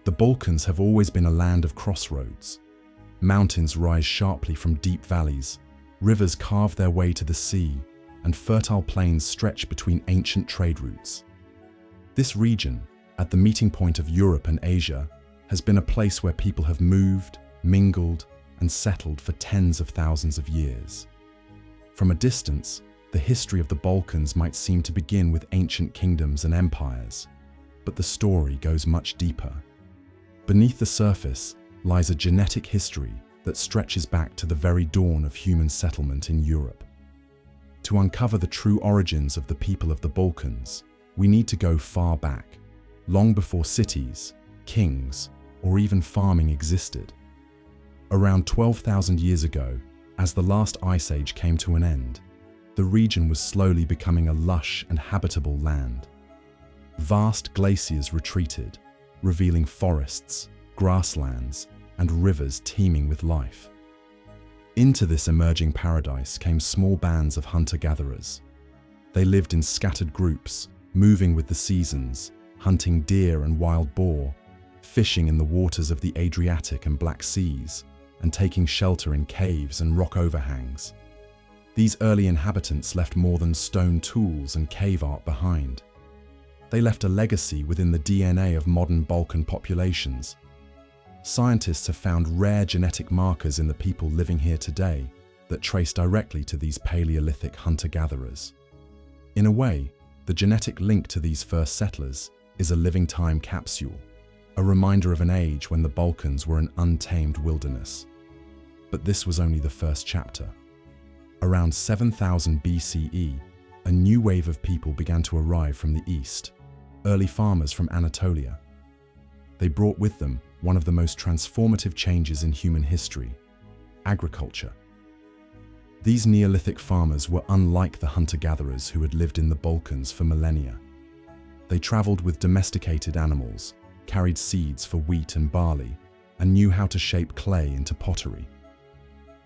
The Balkans have always been a land of crossroads. Mountains rise sharply from deep valleys, rivers carve their way to the sea, and fertile plains stretch between ancient trade routes. This region, at the meeting point of Europe and Asia, has been a place where people have moved, mingled, and settled for tens of thousands of years. From a distance, the history of the Balkans might seem to begin with ancient kingdoms and empires, but the story goes much deeper. Beneath the surface lies a genetic history that stretches back to the very dawn of human settlement in Europe. To uncover the true origins of the people of the Balkans, we need to go far back, long before cities, kings, or even farming existed. Around 12,000 years ago, as the last ice age came to an end, the region was slowly becoming a lush and habitable land. Vast glaciers retreated, revealing forests, grasslands, and rivers teeming with life. Into this emerging paradise came small bands of hunter-gatherers. They lived in scattered groups, moving with the seasons, hunting deer and wild boar, fishing in the waters of the Adriatic and Black Seas, and taking shelter in caves and rock overhangs. These early inhabitants left more than stone tools and cave art behind. They left a legacy within the DNA of modern Balkan populations. Scientists have found rare genetic markers in the people living here today that trace directly to these Paleolithic hunter-gatherers. In a way, the genetic link to these first settlers is a living time capsule, a reminder of an age when the Balkans were an untamed wilderness. But this was only the first chapter. Around 7000 BCE, a new wave of people began to arrive from the east, early farmers from Anatolia. They brought with them one of the most transformative changes in human history: agriculture. These Neolithic farmers were unlike the hunter-gatherers who had lived in the Balkans for millennia. They traveled with domesticated animals, carried seeds for wheat and barley, and knew how to shape clay into pottery.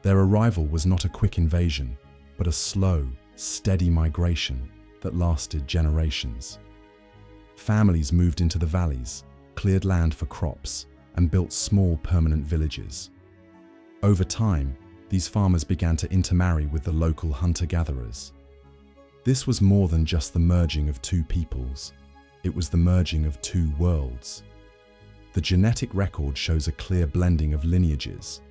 Their arrival was not a quick invasion, but a slow, steady migration that lasted generations. Families moved into the valleys, cleared land for crops, and built small permanent villages. Over time, these farmers began to intermarry with the local hunter-gatherers. This was more than just the merging of two peoples. It was the merging of two worlds. The genetic record shows a clear blending of lineages,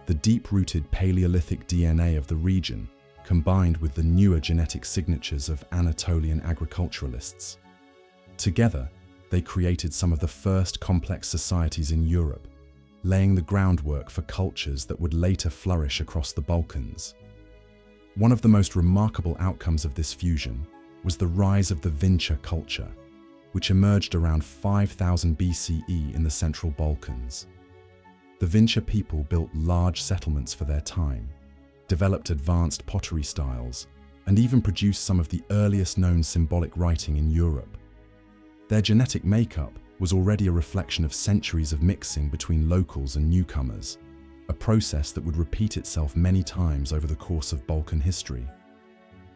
the deep-rooted Paleolithic DNA of the region, combined with the newer genetic signatures of Anatolian agriculturalists. Together, they created some of the first complex societies in Europe, laying the groundwork for cultures that would later flourish across the Balkans. One of the most remarkable outcomes of this fusion was the rise of the Vinča culture, which emerged around 5000 BCE in the Central Balkans. The Vinča people built large settlements for their time, developed advanced pottery styles, and even produced some of the earliest known symbolic writing in Europe. Their genetic makeup was already a reflection of centuries of mixing between locals and newcomers, a process that would repeat itself many times over the course of Balkan history.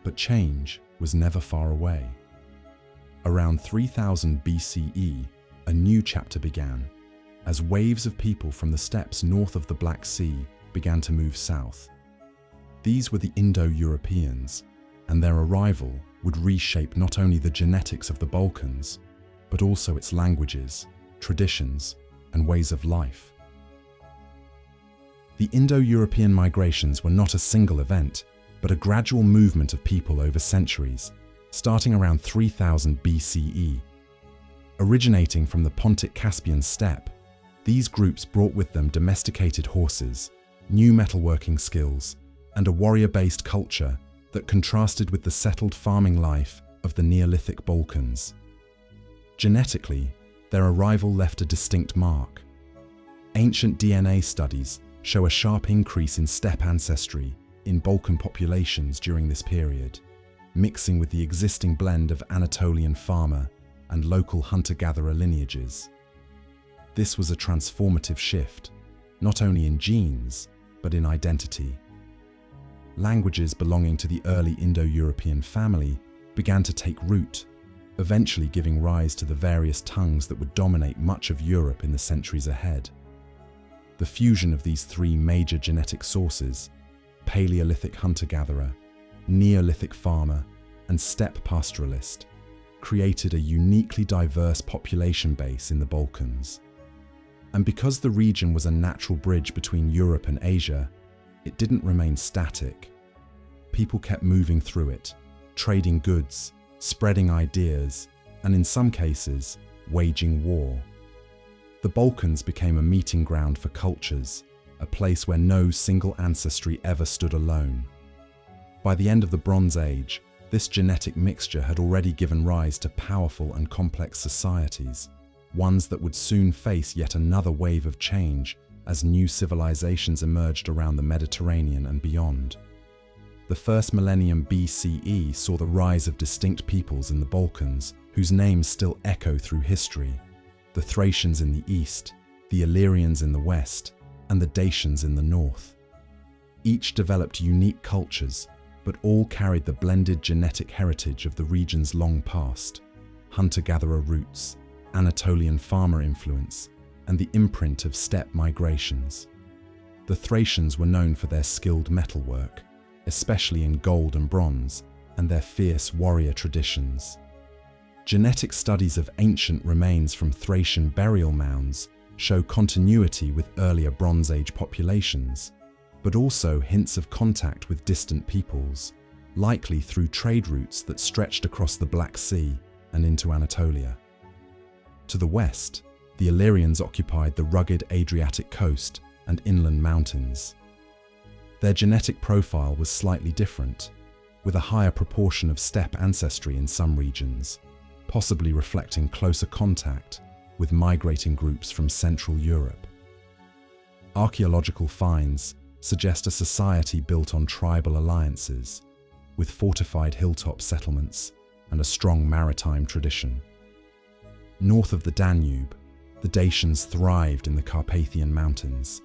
But change was never far away. Around 3000 BCE, a new chapter began, as waves of people from the steppes north of the Black Sea began to move south. These were the Indo-Europeans, and their arrival would reshape not only the genetics of the Balkans, but also its languages, traditions, and ways of life. The Indo-European migrations were not a single event, but a gradual movement of people over centuries, starting around 3000 BCE. Originating from the Pontic-Caspian steppe, these groups brought with them domesticated horses, new metalworking skills, and a warrior-based culture that contrasted with the settled farming life of the Neolithic Balkans. Genetically, their arrival left a distinct mark. Ancient DNA studies show a sharp increase in steppe ancestry in Balkan populations during this period, mixing with the existing blend of Anatolian farmer and local hunter-gatherer lineages. This was a transformative shift, not only in genes, but in identity. Languages belonging to the early Indo-European family began to take root, eventually giving rise to the various tongues that would dominate much of Europe in the centuries ahead. The fusion of these three major genetic sources, Paleolithic hunter-gatherer, Neolithic farmer, and steppe pastoralist, created a uniquely diverse population base in the Balkans. And because the region was a natural bridge between Europe and Asia, it didn't remain static. People kept moving through it, trading goods, spreading ideas, and in some cases, waging war. The Balkans became a meeting ground for cultures, a place where no single ancestry ever stood alone. By the end of the Bronze Age, this genetic mixture had already given rise to powerful and complex societies, ones that would soon face yet another wave of change as new civilizations emerged around the Mediterranean and beyond. The first millennium BCE saw the rise of distinct peoples in the Balkans, whose names still echo through history: the Thracians in the east, the Illyrians in the west, and the Dacians in the north. Each developed unique cultures, but all carried the blended genetic heritage of the region's long past: hunter-gatherer roots, Anatolian farmer influence, and the imprint of steppe migrations. The Thracians were known for their skilled metalwork, especially in gold and bronze, and their fierce warrior traditions. Genetic studies of ancient remains from Thracian burial mounds show continuity with earlier Bronze Age populations, but also hints of contact with distant peoples, likely through trade routes that stretched across the Black Sea and into Anatolia. To the west, the Illyrians occupied the rugged Adriatic coast and inland mountains. Their genetic profile was slightly different, with a higher proportion of steppe ancestry in some regions, possibly reflecting closer contact with migrating groups from Central Europe. Archaeological finds suggest a society built on tribal alliances, with fortified hilltop settlements and a strong maritime tradition. North of the Danube, the Dacians thrived in the Carpathian Mountains.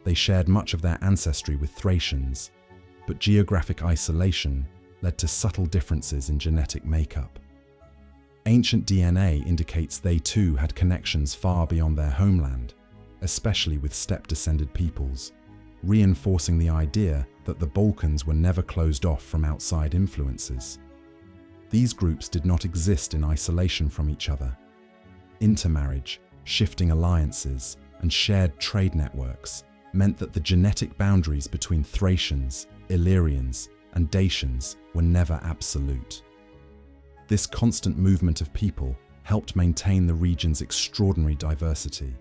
They shared much of their ancestry with Thracians, but geographic isolation led to subtle differences in genetic makeup. Ancient DNA indicates they too had connections far beyond their homeland, especially with steppe-descended peoples, reinforcing the idea that the Balkans were never closed off from outside influences. These groups did not exist in isolation from each other. Intermarriage, shifting alliances, and shared trade networks meant that the genetic boundaries between Thracians, Illyrians, and Dacians were never absolute. This constant movement of people helped maintain the region's extraordinary diversity,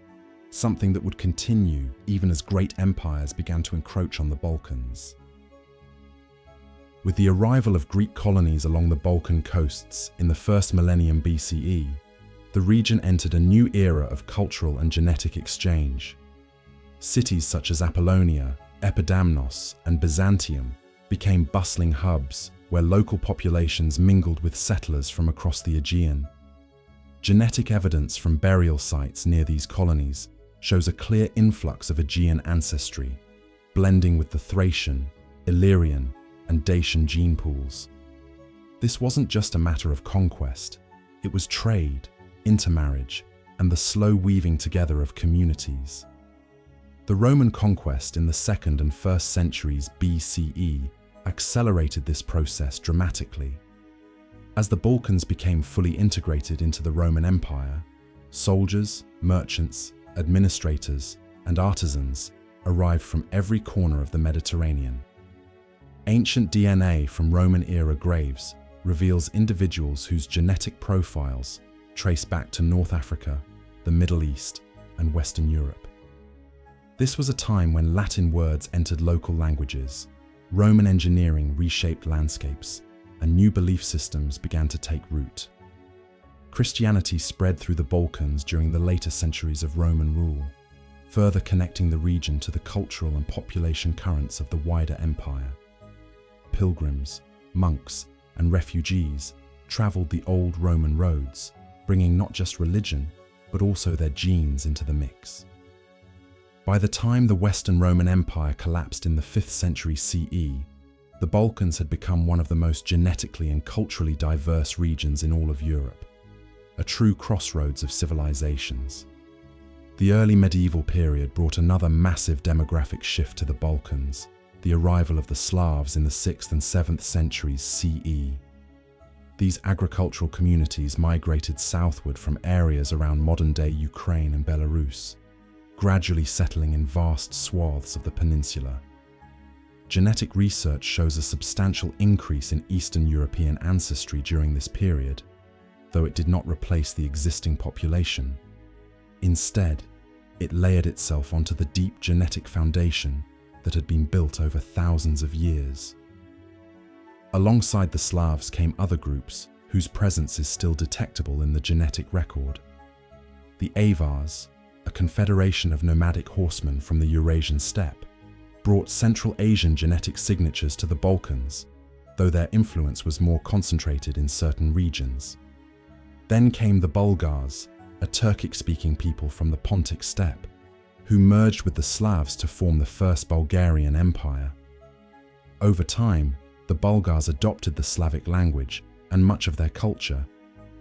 something that would continue even as great empires began to encroach on the Balkans. With the arrival of Greek colonies along the Balkan coasts in the first millennium BCE, the region entered a new era of cultural and genetic exchange. Cities such as Apollonia, Epidamnos, and Byzantium became bustling hubs where local populations mingled with settlers from across the Aegean. Genetic evidence from burial sites near these colonies shows a clear influx of Aegean ancestry, blending with the Thracian, Illyrian, and Dacian gene pools. This wasn't just a matter of conquest, it was trade, intermarriage, and the slow weaving together of communities. The Roman conquest in the 2nd and 1st centuries BCE accelerated this process dramatically. As the Balkans became fully integrated into the Roman Empire, soldiers, merchants, administrators, and artisans arrived from every corner of the Mediterranean. Ancient DNA from Roman-era graves reveals individuals whose genetic profiles trace back to North Africa, the Middle East, and Western Europe. This was a time when Latin words entered local languages, Roman engineering reshaped landscapes, and new belief systems began to take root. Christianity spread through the Balkans during the later centuries of Roman rule, further connecting the region to the cultural and population currents of the wider empire. Pilgrims, monks, and refugees traveled the old Roman roads, bringing not just religion, but also their genes into the mix. By the time the Western Roman Empire collapsed in the 5th century CE, the Balkans had become one of the most genetically and culturally diverse regions in all of Europe, a true crossroads of civilizations. The early medieval period brought another massive demographic shift to the Balkans, the arrival of the Slavs in the 6th and 7th centuries CE. These agricultural communities migrated southward from areas around modern-day Ukraine and Belarus, gradually settling in vast swaths of the peninsula. Genetic research shows a substantial increase in Eastern European ancestry during this period, though it did not replace the existing population. Instead, it layered itself onto the deep genetic foundation that had been built over thousands of years. Alongside the Slavs came other groups whose presence is still detectable in the genetic record. The Avars, a confederation of nomadic horsemen from the Eurasian steppe, brought Central Asian genetic signatures to the Balkans, though their influence was more concentrated in certain regions. Then came the Bulgars, a Turkic-speaking people from the Pontic steppe, who merged with the Slavs to form the First Bulgarian Empire. Over time, the Bulgars adopted the Slavic language and much of their culture,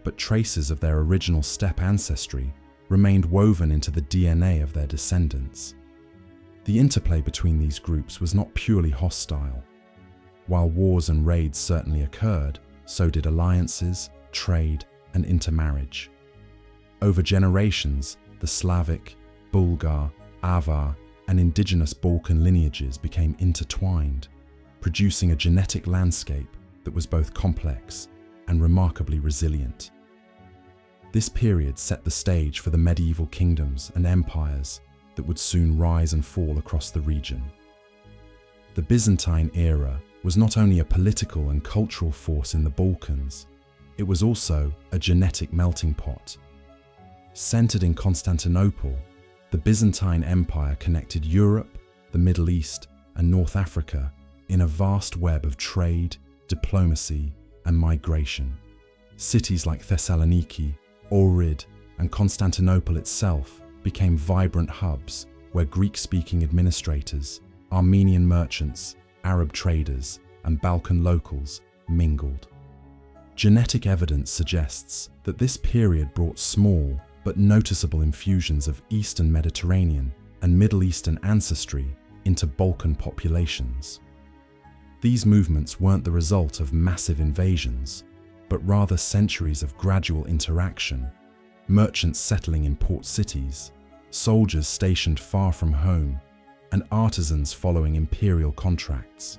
but traces of their original steppe ancestry remained woven into the DNA of their descendants. The interplay between these groups was not purely hostile. While wars and raids certainly occurred, so did alliances, trade, and intermarriage. Over generations, the Slavic, Bulgar, Avar, and indigenous Balkan lineages became intertwined, producing a genetic landscape that was both complex and remarkably resilient. This period set the stage for the medieval kingdoms and empires that would soon rise and fall across the region. The Byzantine era was not only a political and cultural force in the Balkans, it was also a genetic melting pot. Centered in Constantinople, the Byzantine Empire connected Europe, the Middle East, and North Africa in a vast web of trade, diplomacy, and migration. Cities like Thessaloniki, Ohrid, and Constantinople itself became vibrant hubs where Greek-speaking administrators, Armenian merchants, Arab traders, and Balkan locals mingled. Genetic evidence suggests that this period brought small but noticeable infusions of Eastern Mediterranean and Middle Eastern ancestry into Balkan populations. These movements weren't the result of massive invasions, but rather centuries of gradual interaction, merchants settling in port cities, soldiers stationed far from home, and artisans following imperial contracts.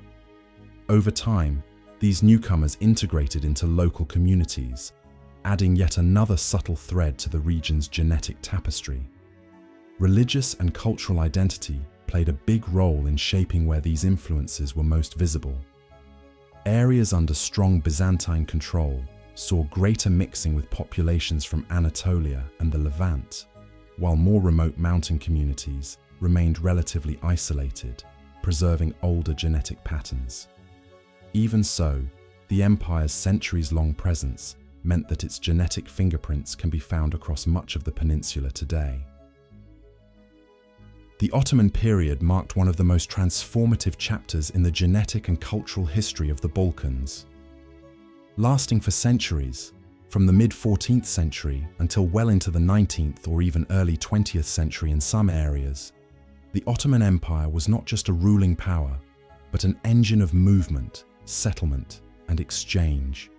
Over time, these newcomers integrated into local communities, adding yet another subtle thread to the region's genetic tapestry. Religious and cultural identity played a big role in shaping where these influences were most visible. Areas under strong Byzantine control saw greater mixing with populations from Anatolia and the Levant, while more remote mountain communities remained relatively isolated, preserving older genetic patterns. Even so, the empire's centuries-long presence meant that its genetic fingerprints can be found across much of the peninsula today. The Ottoman period marked one of the most transformative chapters in the genetic and cultural history of the Balkans. Lasting for centuries, from the mid-14th century until well into the 19th or even early 20th century in some areas, the Ottoman Empire was not just a ruling power, but an engine of movement, settlement, and exchange.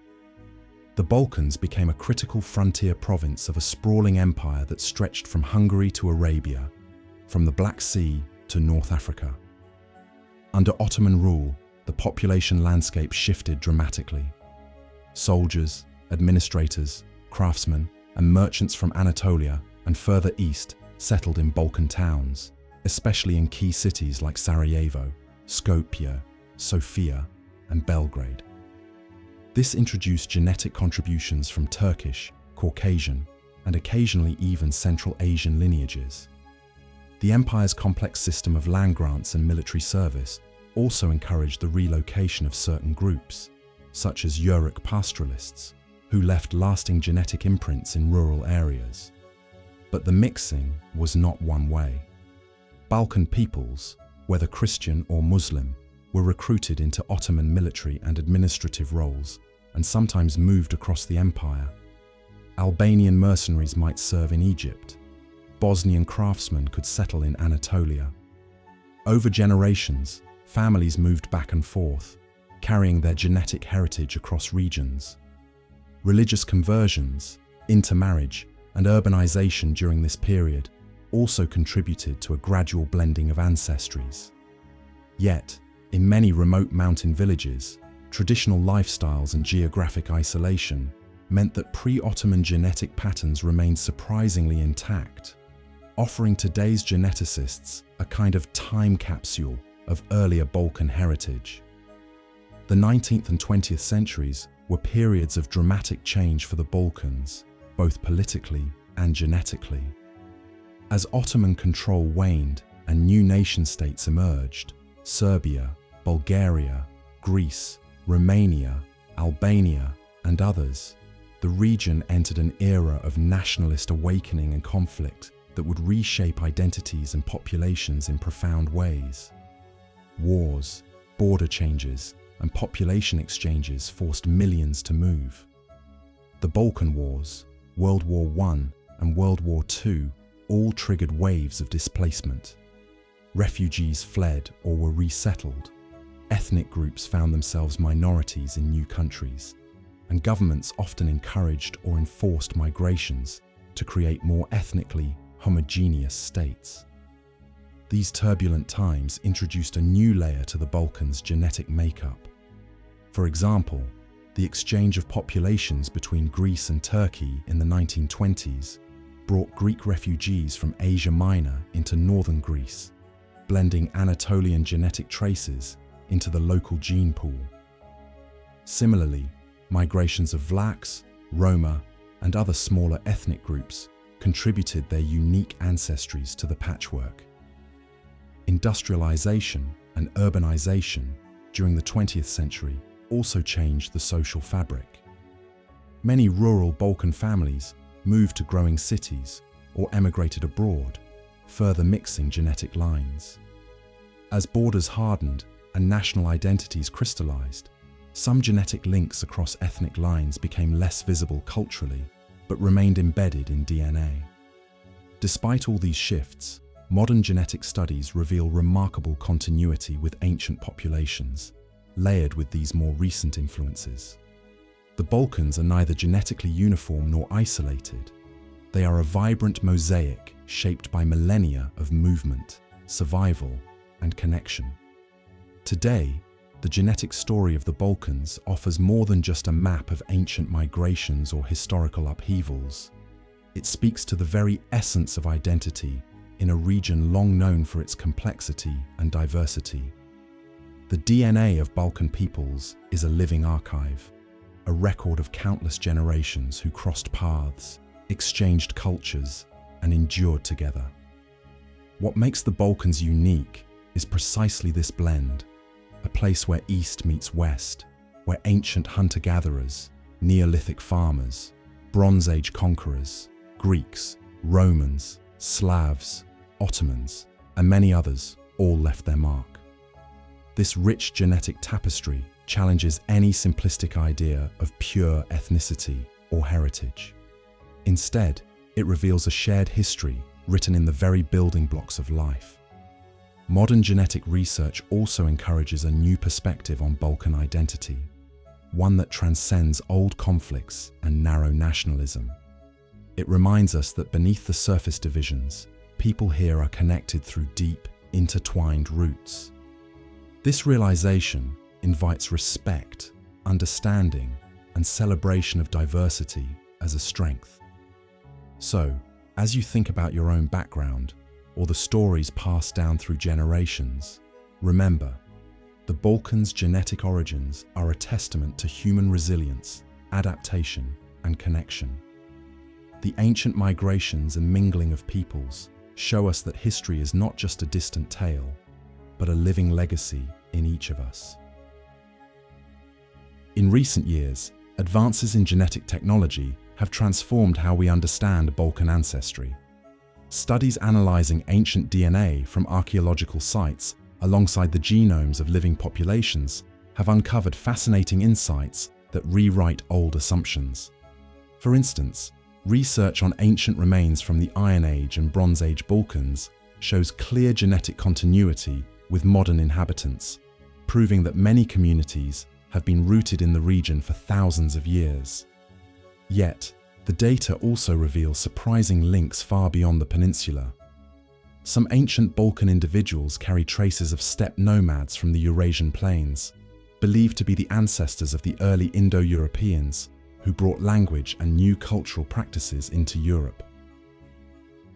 The Balkans became a critical frontier province of a sprawling empire that stretched from Hungary to Arabia, from the Black Sea to North Africa. Under Ottoman rule, the population landscape shifted dramatically. Soldiers, administrators, craftsmen, and merchants from Anatolia and further east settled in Balkan towns, especially in key cities like Sarajevo, Skopje, Sofia, and Belgrade. This introduced genetic contributions from Turkish, Caucasian, and occasionally even Central Asian lineages. The empire's complex system of land grants and military service also encouraged the relocation of certain groups, such as Yurok pastoralists, who left lasting genetic imprints in rural areas. But the mixing was not one way. Balkan peoples, whether Christian or Muslim, were recruited into Ottoman military and administrative roles and sometimes moved across the empire. Albanian mercenaries might serve in Egypt. Bosnian craftsmen could settle in Anatolia. Over generations, families moved back and forth, carrying their genetic heritage across regions. Religious conversions, intermarriage, and urbanization during this period also contributed to a gradual blending of ancestries. Yet, in many remote mountain villages, traditional lifestyles and geographic isolation meant that pre-Ottoman genetic patterns remained surprisingly intact, offering today's geneticists a kind of time capsule of earlier Balkan heritage. The 19th and 20th centuries were periods of dramatic change for the Balkans, both politically and genetically. As Ottoman control waned and new nation-states emerged, Serbia, Bulgaria, Greece, Romania, Albania, and others, the region entered an era of nationalist awakening and conflict that would reshape identities and populations in profound ways. Wars, border changes, and population exchanges forced millions to move. The Balkan Wars, World War I, and World War II all triggered waves of displacement. Refugees fled or were resettled. Ethnic groups found themselves minorities in new countries, and governments often encouraged or enforced migrations to create more ethnically homogeneous states. These turbulent times introduced a new layer to the Balkans' genetic makeup. For example, the exchange of populations between Greece and Turkey in the 1920s brought Greek refugees from Asia Minor into northern Greece, blending Anatolian genetic traces into the local gene pool. Similarly, migrations of Vlachs, Roma, and other smaller ethnic groups contributed their unique ancestries to the patchwork. Industrialization and urbanization during the 20th century also changed the social fabric. Many rural Balkan families moved to growing cities or emigrated abroad, further mixing genetic lines. As borders hardened and national identities crystallized, some genetic links across ethnic lines became less visible culturally, but remained embedded in DNA. Despite all these shifts, modern genetic studies reveal remarkable continuity with ancient populations, layered with these more recent influences. The Balkans are neither genetically uniform nor isolated. They are a vibrant mosaic shaped by millennia of movement, survival, and connection. Today, the genetic story of the Balkans offers more than just a map of ancient migrations or historical upheavals. It speaks to the very essence of identity in a region long known for its complexity and diversity. The DNA of Balkan peoples is a living archive, a record of countless generations who crossed paths, exchanged cultures, and endured together. What makes the Balkans unique is precisely this blend, a place where East meets West, where ancient hunter-gatherers, Neolithic farmers, Bronze Age conquerors, Greeks, Romans, Slavs, Ottomans, and many others all left their mark. This rich genetic tapestry challenges any simplistic idea of pure ethnicity or heritage. Instead, it reveals a shared history written in the very building blocks of life. Modern genetic research also encourages a new perspective on Balkan identity, one that transcends old conflicts and narrow nationalism. It reminds us that beneath the surface divisions, people here are connected through deep, intertwined roots. This realization invites respect, understanding, and celebration of diversity as a strength. So, as you think about your own background, or the stories passed down through generations, remember, the Balkans' genetic origins are a testament to human resilience, adaptation, and connection. The ancient migrations and mingling of peoples show us that history is not just a distant tale, but a living legacy in each of us. In recent years, advances in genetic technology have transformed how we understand Balkan ancestry. Studies analyzing ancient DNA from archaeological sites alongside the genomes of living populations, have uncovered fascinating insights that rewrite old assumptions. For instance, research on ancient remains from the Iron Age and Bronze Age Balkans shows clear genetic continuity with modern inhabitants, proving that many communities have been rooted in the region for thousands of years. Yet, the data also reveals surprising links far beyond the peninsula. Some ancient Balkan individuals carry traces of steppe nomads from the Eurasian plains, believed to be the ancestors of the early Indo-Europeans who brought language and new cultural practices into Europe.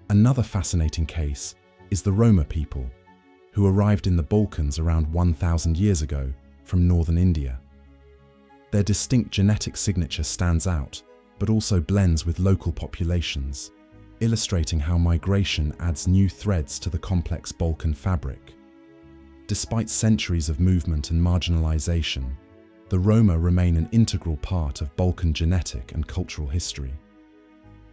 Another fascinating case is the Roma people, who arrived in the Balkans around 1,000 years ago from northern India. Their distinct genetic signature stands out, but also blends with local populations, illustrating how migration adds new threads to the complex Balkan fabric. Despite centuries of movement and marginalization, the Roma remain an integral part of Balkan genetic and cultural history.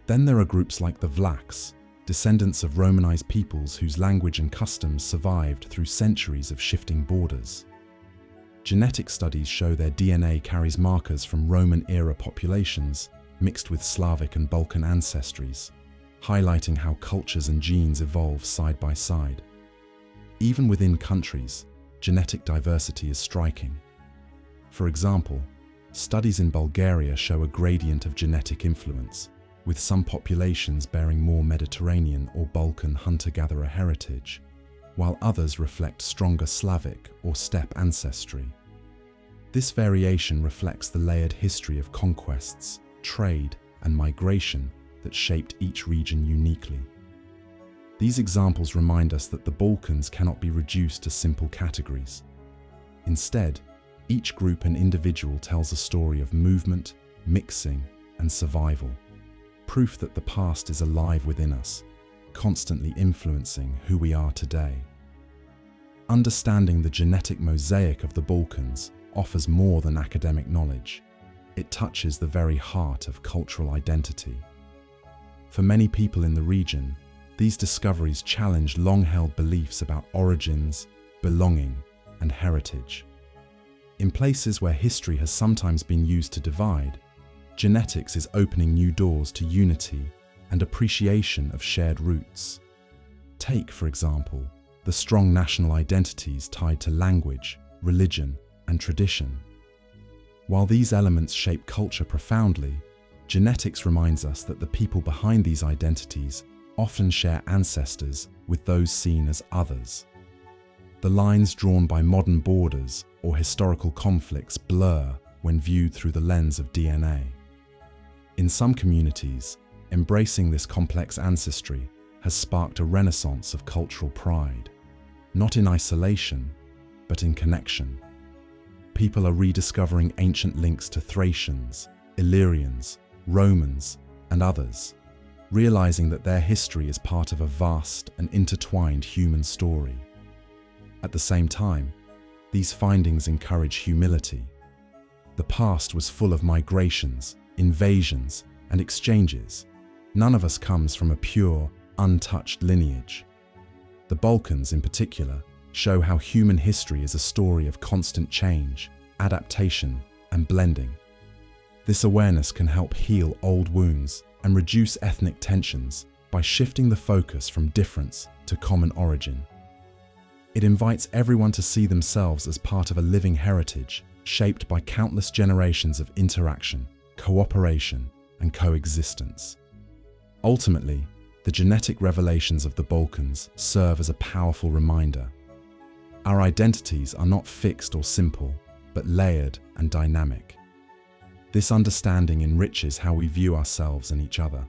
Then there are groups like the Vlachs, descendants of Romanized peoples whose language and customs survived through centuries of shifting borders. Genetic studies show their DNA carries markers from Roman-era populations mixed with Slavic and Balkan ancestries, highlighting how cultures and genes evolve side by side. Even within countries, genetic diversity is striking. For example, studies in Bulgaria show a gradient of genetic influence, with some populations bearing more Mediterranean or Balkan hunter-gatherer heritage, while others reflect stronger Slavic or steppe ancestry. This variation reflects the layered history of conquests, trade, and migration that shaped each region uniquely. These examples remind us that the Balkans cannot be reduced to simple categories. Instead, each group and individual tells a story of movement, mixing, and survival, proof that the past is alive within us, constantly influencing who we are today. Understanding the genetic mosaic of the Balkans offers more than academic knowledge. It touches the very heart of cultural identity. For many people in the region, these discoveries challenge long-held beliefs about origins, belonging, and heritage. In places where history has sometimes been used to divide, genetics is opening new doors to unity and appreciation of shared roots. Take, for example, the strong national identities tied to language, religion, and tradition. While these elements shape culture profoundly, genetics reminds us that the people behind these identities often share ancestors with those seen as others. The lines drawn by modern borders or historical conflicts blur when viewed through the lens of DNA. In some communities, embracing this complex ancestry has sparked a renaissance of cultural pride, not in isolation, but in connection. People are rediscovering ancient links to Thracians, Illyrians, Romans, and others, realizing that their history is part of a vast and intertwined human story. At the same time, these findings encourage humility. The past was full of migrations, invasions, and exchanges. None of us comes from a pure, untouched lineage. The Balkans, in particular, show how human history is a story of constant change, adaptation, and blending. This awareness can help heal old wounds and reduce ethnic tensions by shifting the focus from difference to common origin. It invites everyone to see themselves as part of a living heritage shaped by countless generations of interaction, cooperation, and coexistence. Ultimately, the genetic revelations of the Balkans serve as a powerful reminder. Our identities are not fixed or simple, but layered and dynamic. This understanding enriches how we view ourselves and each other,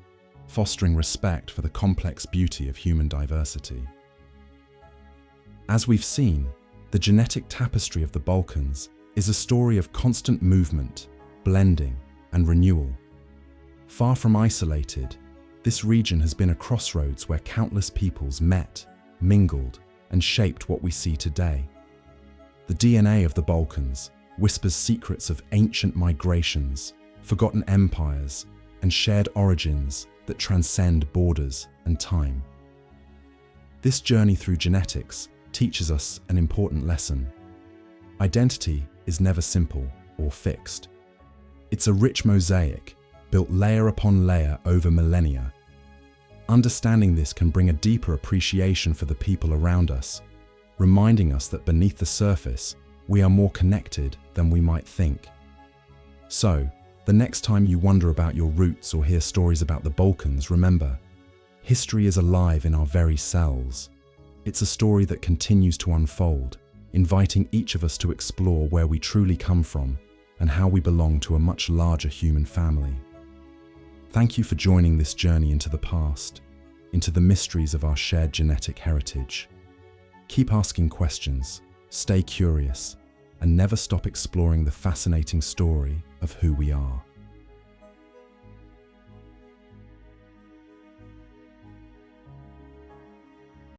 fostering respect for the complex beauty of human diversity. As we've seen, the genetic tapestry of the Balkans is a story of constant movement, blending, and renewal. Far from isolated, this region has been a crossroads where countless peoples met, mingled, and shaped what we see today. The DNA of the Balkans whispers secrets of ancient migrations, forgotten empires, and shared origins that transcend borders and time. This journey through genetics teaches us an important lesson. Identity is never simple or fixed. It's a rich mosaic, built layer upon layer over millennia. Understanding this can bring a deeper appreciation for the people around us, reminding us that beneath the surface, we are more connected than we might think. So, the next time you wonder about your roots or hear stories about the Balkans, remember, history is alive in our very cells. It's a story that continues to unfold, inviting each of us to explore where we truly come from and how we belong to a much larger human family. Thank you for joining this journey into the past, into the mysteries of our shared genetic heritage. Keep asking questions, stay curious, and never stop exploring the fascinating story of who we are.